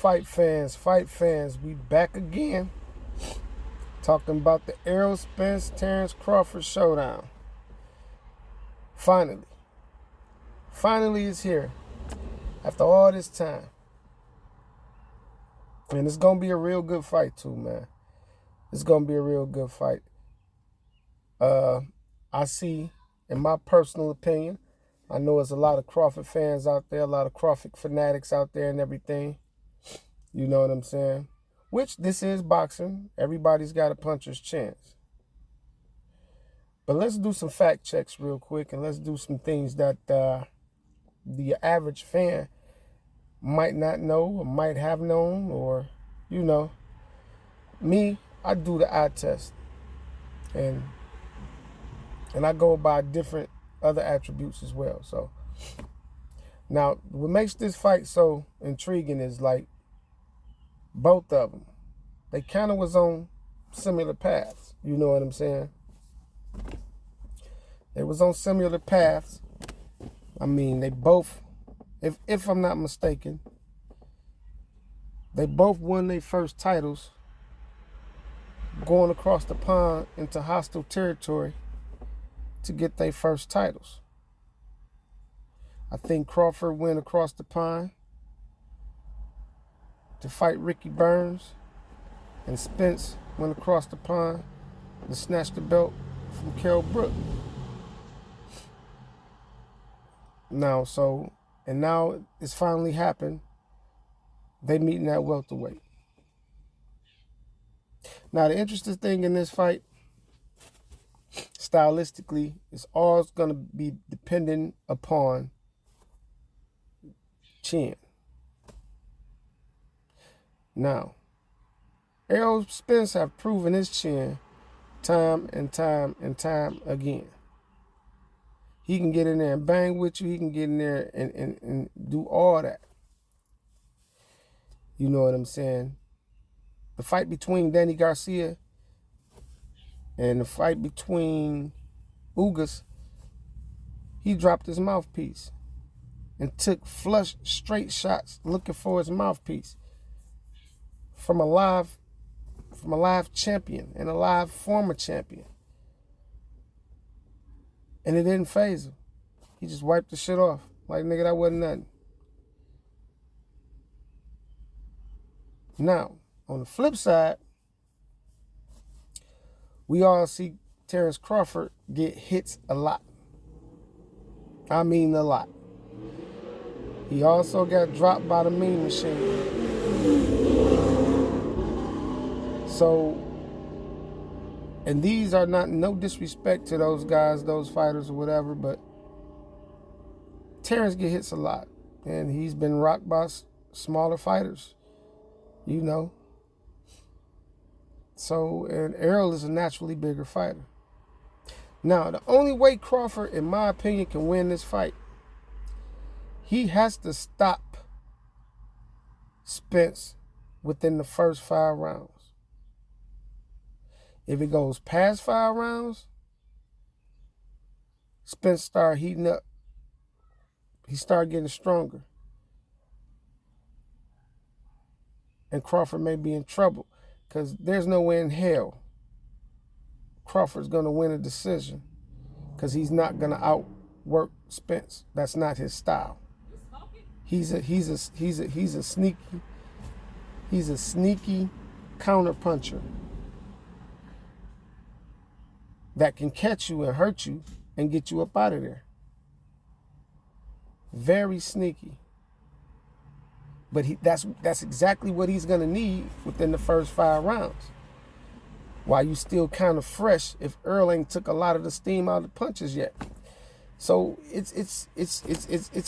fight fans, we back again. Talking about the Errol Spence, Terrence Crawford showdown. Finally it's here. After all this time. And it's going to be a real good fight too, man. It's going to be a real good fight. I see, in my personal opinion, I know there's a lot of Crawford fans out there, a lot of Crawford fanatics out there and everything. You know what I'm saying? Which, this is boxing. Everybody's got a puncher's chance. But let's do some fact checks real quick, and let's do some things that the average fan might not know or might have known, or, you know. Me, I do the eye test. And I go by different other attributes as well. So, now, what makes this fight so intriguing is, like, both of them, they kind of was on similar paths. You know what I'm saying? They was on similar paths. I mean, they both, if I'm not mistaken, they both won their first titles going across the pond into hostile territory to get their first titles. I think Crawford went across the pond to fight Ricky Burns, and Spence went across the pond to snatch the belt from Kell Brook. Now it's finally happened. They meeting at welterweight. Now, the interesting thing in this fight, stylistically, is all going to be dependent upon chin. Now, Errol Spence have proven his chin time and time and time again. He can get in there and bang with you. He can get in there and do all that. You know what I'm saying? The fight between Danny Garcia and the fight between Ugas, he dropped his mouthpiece and took flush, straight shots looking for his mouthpiece from a live champion and a live former champion. And it didn't faze him. He just wiped the shit off. Like, nigga, that wasn't nothing. Now, on the flip side, we all see Terrence Crawford get hits a lot. I mean a lot. He also got dropped by the mean machine. So, and these are not, no disrespect to those guys, those fighters or whatever, but Terrence get hits a lot. And he's been rocked by smaller fighters, you know. So, and Errol is a naturally bigger fighter. Now, the only way Crawford, in my opinion, can win this fight, he has to stop Spence within the first 5 rounds. If it goes past 5 rounds, Spence start heating up. He start getting stronger. And Crawford may be in trouble, because there's no way in hell Crawford's going to win a decision, because he's not going to outwork Spence. That's not his style. He's a sneaky counter puncher that can catch you and hurt you and get you up out of there. Very sneaky. But that's exactly what he's going to need within the first 5 rounds. While you still kind of fresh, if Earl ain't took a lot of the steam out of the punches yet. So it's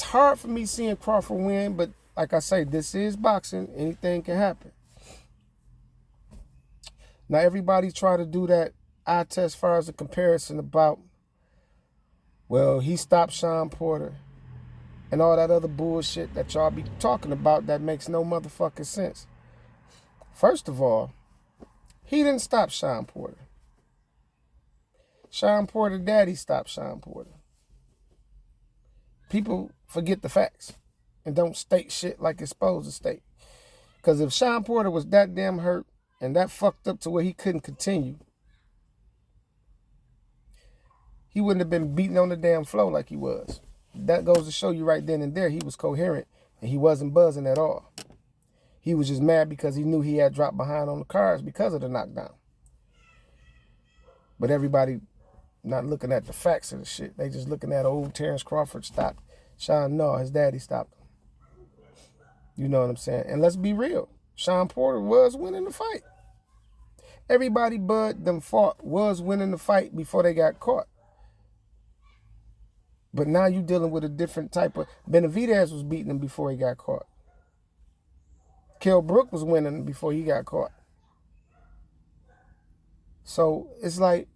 hard for me seeing Crawford win, but like I say, this is boxing. Anything can happen. Now, everybody try to do that eye test as far as a comparison about, well, he stopped Sean Porter and all that other bullshit that y'all be talking about that makes no motherfucking sense. First of all, he didn't stop Sean Porter. Sean Porter daddy stopped Sean Porter. People forget the facts and don't state shit like it's supposed to state. Because if Sean Porter was that damn hurt and that fucked up to where he couldn't continue, he wouldn't have been beating on the damn floor like he was. That goes to show you right then and there he was coherent and he wasn't buzzing at all. He was just mad because he knew he had dropped behind on the cards because of the knockdown. But everybody not looking at the facts of the shit. They just looking at old Terrence Crawford stopped Sean. No, his daddy stopped him. You know what I'm saying? And let's be real. Sean Porter was winning the fight. Everybody Bud them fought was winning the fight before they got caught. But now you dealing with a different type of... Benavidez was beating him before he got caught. Kell Brook was winning before he got caught. So it's like...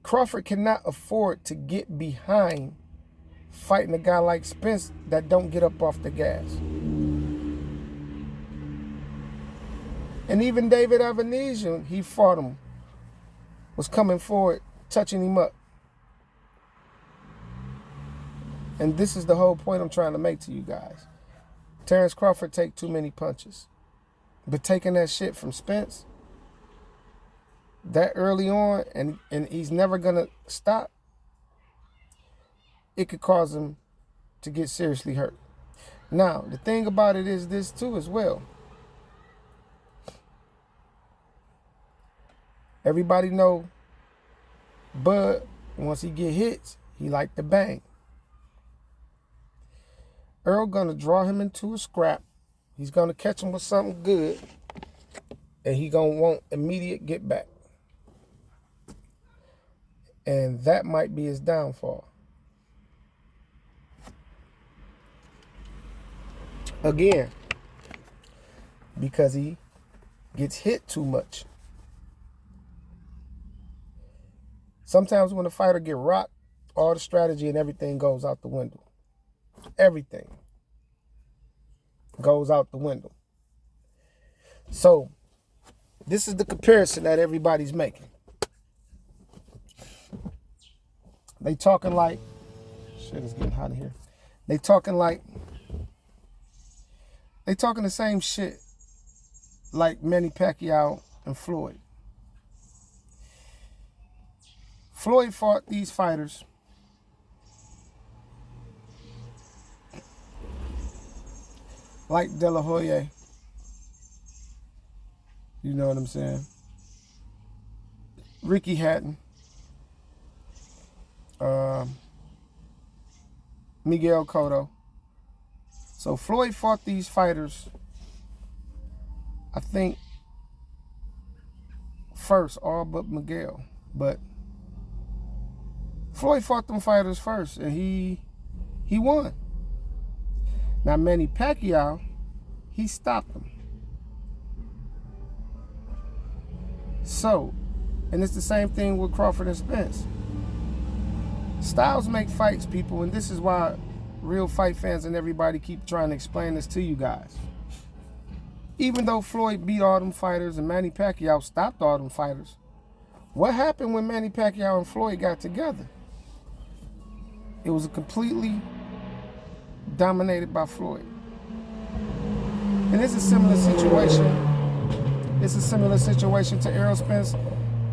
Crawford cannot afford to get behind fighting a guy like Spence that don't get up off the gas. And even David Avanesian, he fought him, was coming forward, touching him up. And this is the whole point I'm trying to make to you guys. Terrence Crawford take too many punches. But taking that shit from Spence that early on, and he's never going to stop, it could cause him to get seriously hurt. Now, the thing about it is this too as well. Everybody know Bud, once he get hits, he like to bang. Earl gonna draw him into a scrap. He's gonna catch him with something good, and he gonna want immediate get back. And that might be his downfall. Again, because he gets hit too much. Sometimes when a fighter get rocked, all the strategy and everything goes out the window. Everything goes out the window. So, this is the comparison that everybody's making. They talking like, shit is getting hot in here. They talking the same shit like Manny Pacquiao and Floyd. Floyd fought these fighters like De La Hoya. You know what I'm saying? Ricky Hatton. Miguel Cotto. So Floyd fought these fighters, I think, first, all but Miguel. But Floyd fought them fighters first, and he won. Now Manny Pacquiao, he stopped him. So, and it's the same thing with Crawford and Spence. Styles make fights, people, and this is why real fight fans and everybody keep trying to explain this to you guys. Even though Floyd beat all them fighters and Manny Pacquiao stopped all them fighters, what happened when Manny Pacquiao and Floyd got together? It was completely dominated by Floyd. And it's a similar situation. It's a similar situation to Errol Spence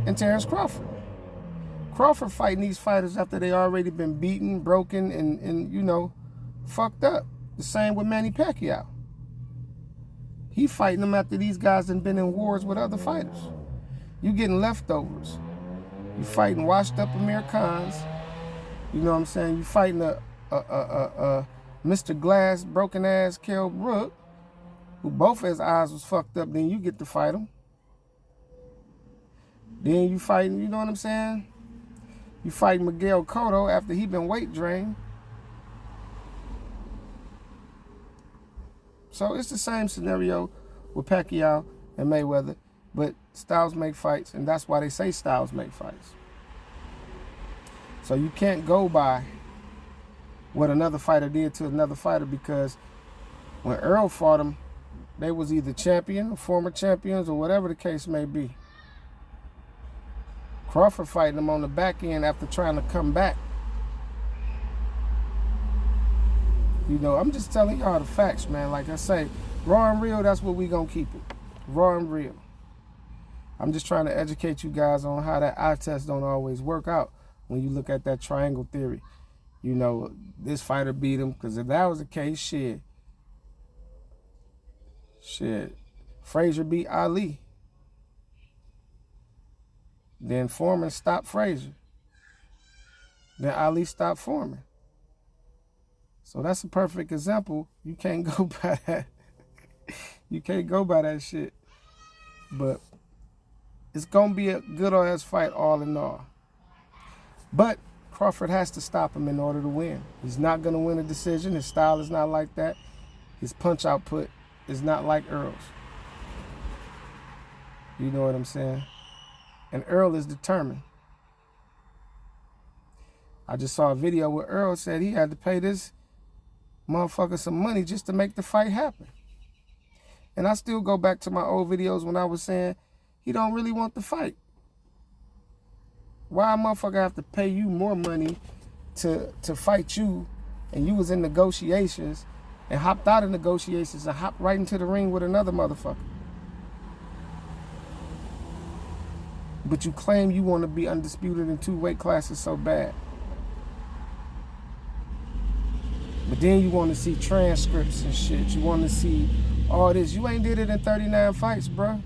and Terrence Crawford. Crawford fighting these fighters after they already been beaten, broken, and you know, fucked up. The same with Manny Pacquiao. He fighting them after these guys done been in wars with other fighters. You getting leftovers. You fighting washed up Amir Khans. You know what I'm saying? You fighting a Mr. Glass, broken ass Kell Brook, who both his eyes was fucked up. Then you get to fight him. Then you fighting, you know what I'm saying? You fighting Miguel Cotto after he been weight drained. So it's the same scenario with Pacquiao and Mayweather, but styles make fights, and that's why they say styles make fights. So you can't go by what another fighter did to another fighter, because when Earl fought him, they was either champion or former champions or whatever the case may be. Crawford fighting him on the back end after trying to come back. You know, I'm just telling y'all the facts, man. Like I say, raw and real, that's what we gonna keep it. Raw and real. I'm just trying to educate you guys on how that eye test don't always work out when you look at that triangle theory. You know, this fighter beat him, because if that was the case, shit. Frazier beat Ali. Then Foreman stopped Frazier. Then Ali stopped Foreman. So that's a perfect example. You can't go by that. You can't go by that shit. But it's going to be a good ass fight all in all. But Crawford has to stop him in order to win. He's not going to win a decision. His style is not like that. His punch output is not like Earl's. You know what I'm saying? And Earl is determined. I just saw a video where Earl said he had to pay this motherfucker some money just to make the fight happen. And I still go back to my old videos when I was saying he don't really want the fight. Why a motherfucker have to pay you more money to fight you, and you was in negotiations and hopped out of negotiations and hopped right into the ring with another motherfucker? But you claim you want to be undisputed in 2 weight classes so bad. But then you want to see transcripts and shit. You want to see all this. You ain't did it in 39 fights, bro.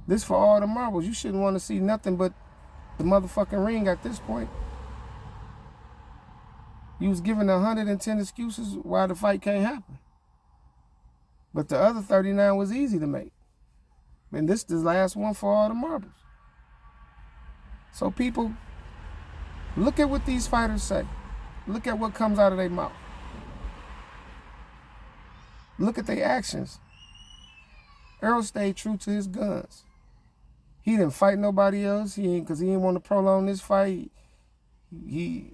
This for all the marbles. You shouldn't want to see nothing but the motherfucking ring at this point. You was given 110 excuses why the fight can't happen. But the other 39 was easy to make. And this is the last one for all the marbles. So people, look at what these fighters say. Look at what comes out of their mouth. Look at their actions. Earl stayed true to his guns. He didn't fight nobody else. Because he didn't want to prolong this fight. He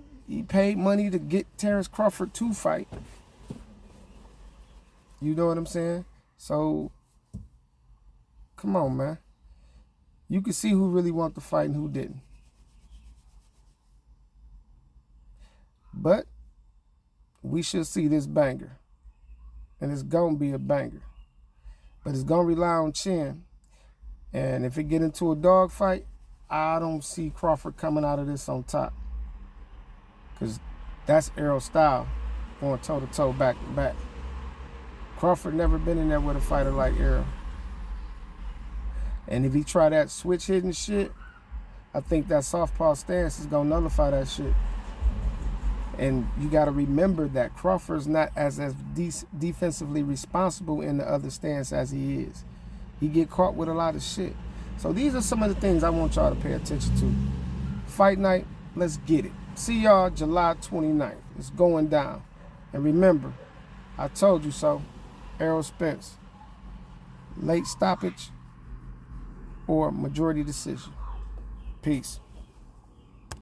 paid money to get Terrence Crawford to fight. You know what I'm saying? So, come on, man. You can see who really wanted to fight and who didn't. But we should see this banger. And it's going to be a banger. But it's going to rely on chin. And if it get into a dog fight, I don't see Crawford coming out of this on top. Because that's Errol's style, going toe-to-toe, back-to-back. Crawford never been in there with a fighter like Errol. And if he try that switch hitting shit, I think that southpaw stance is going to nullify that shit. And you got to remember that Crawford's not as defensively responsible in the other stance as he is. He get caught with a lot of shit. So these are some of the things I want y'all to pay attention to. Fight night, let's get it. See y'all July 29th. It's going down. And remember, I told you so. Errol Spence. Late stoppage or majority decision. Peace.